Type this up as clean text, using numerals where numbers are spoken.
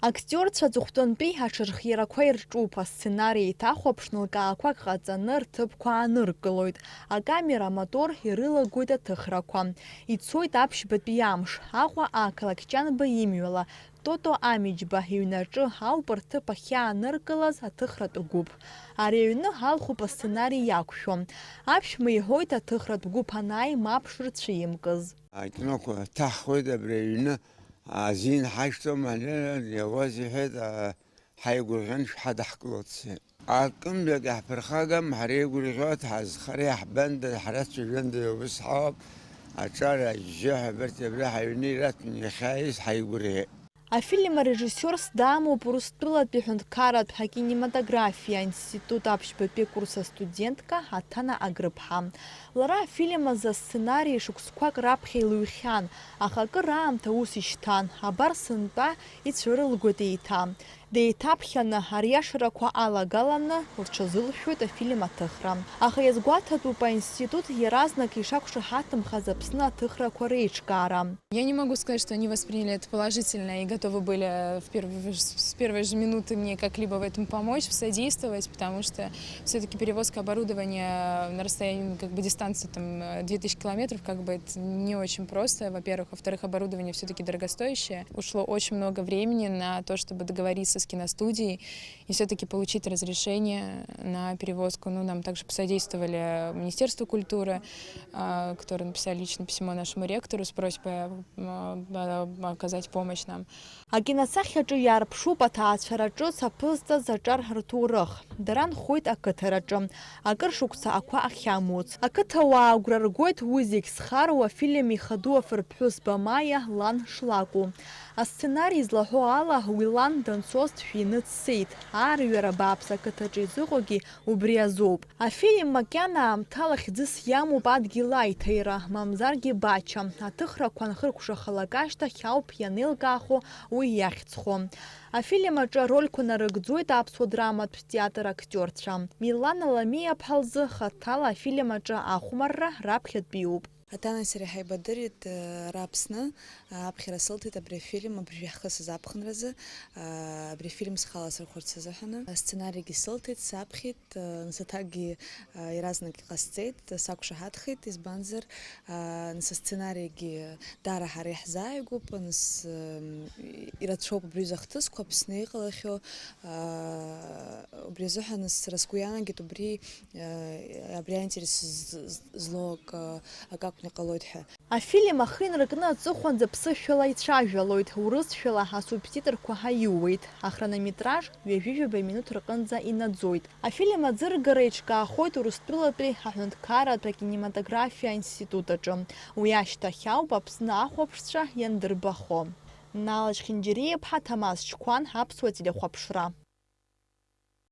Актерцәа аҵыхәтәантәи аҽырхиарақәа ирҿуп, асценари еиҭахәаԥшны лкаақәак ҟаҵаны рҭыԥқәа ааныркылоит. Акамера амотор ирылагоит аҭыхрақәа. Ицоит аԥшьбатәи амш, Аҟәа ақалақь Ҷанба имҩала. Тото Амиџьба иҩнаҿы ауп рҭыԥ ахьааныркылаз аҭыхратә гәыԥ. Ари аҩны алхуп асценари иақәшәо. Аԥшәма иҳәоит аҭыхратә гәыԥ анааи мап шырцәимкыз. Акиноқәа ҭаҳхуеит абри аҩны. Азин ҳашьҭом, иауаз иҳәеит ҳаигәырӷьан шәҳадаҳкылоит. Акымҩак иаҳԥырхагам, ҳара еигәырӷьоит, ҳазхара иаҳбанда, ҳара цәажәанда иубыс ҳауп, аҿар ажьы ҳабарҭ абри ҳаҩны ираҭәны иахьааиз ҳаигәырӷьеит. Афильм арежиссер дамоуп Урыстәылатәи ҳҳәынҭқарратә акинематографиа институт аԥшьбатәи курс астудентка Аҭана Агрыԥҳа. Лара афильм азы асценарии шықәсқәак раԥхьа илыҩхьан, аха акыр аамҭа ус ишьҭан, абар сынтәа ицәырылгоит еиҭа. Деиҭаԥхьаны ариашарақәа алагаланы лҽазылшәоит афильм аҭыхра. Аха иазгәаҭатәуп аинститут иаразнак ишақәшаҳаҭымхаз Аԥсны аҭыхрақәа реиҿкаара. Я не могу сказать, что они восприняли это положительно и готовы были с первой же минуты мне как-либо в этом помочь, содействовать, потому что все-таки перевозка оборудования на расстоянии, дистанции 2000 километров, это не очень просто, во-первых. Во-вторых, оборудование все-таки дорогостоящее. Ушло очень много времени на то, чтобы договориться с киностудией и все-таки получить разрешение на перевозку. Нам также посодействовали Министерство культуры, которые написали лично письмо нашему ректору с просьбой оказать помощь нам. Акиносахьаҿы иаарԥшуп аҭаацәараҿы саԥызҵаз аҿар ҳрҭоурых. Дара нхоит ақыҭараҿы, акыр шықәса ақәа ахьамуц. Ақыҭауаа агәра ргоит уи зегь зхароу афильм ихаду афырԥҳәызба Маиа лан шлакәу. Асценарий злаҳәо ала уи лан данцоз дшәины дцеит. Аарҩара бааԥс ақыҭаҿы изыҟоугьы убри азоуп. Афильм макьана аамҭала хьӡыс иамоуп адгьыл аиҭаира, мамзаргьы бача. Аҭыхрақәа анхыркәшахалак ашьҭахь ауп ианеилкаахо уи иахьӡхо. Афильм аҿы арольқәа нарыгӡоит аԥсуа драматә театр актиорцәа. Милана Ламиаԥҳа лзы хаҭала афильм аҿы ахәмарра раԥхьатәиуп. Аҭанеи сареи ҳаибадырит Аԥсны, аԥхьара сылҭеит абри афильм абыржәы иаҳхысыз аԥхынразы, абри афильм схала сырхәарц азыҳәаны. Асценаригьы сылҭеит, саԥхьеит, насаҭакгьы иаразнак иҟасҵеит, сақәшаҳаҭхеит, избанзар нас асценаригьы даара ҳара иаҳзааигәоуп, нас ирацәоуп абри захҭысқәа Аԥсны иҟалахьоу, убри азыҳәан сара сгәы иаанагеит абри аинтерес злоу акакәны иҟалоит ҳәа. Афильм ахы инаркны аҵыхәанӡа ԥсышәала ицәажәалоит, урысшәала асубтитрқәа ҳаиууеит, ахронометраж ҩажәижәаба минуҭ рҟынӡа инаӡоит. Афильм аӡыргара еиҿкаахоит Урыстәылатәи аҳәынҭқарратә акинематографиа аинститут аҿы. Уи ашьҭахь ауп Аԥсны ахәаԥшцәа иандырбахо. Налаџь Хинџьериаԥҳа, Ҭамаз Ҷқәан, Аԥсуа телехәаԥшра.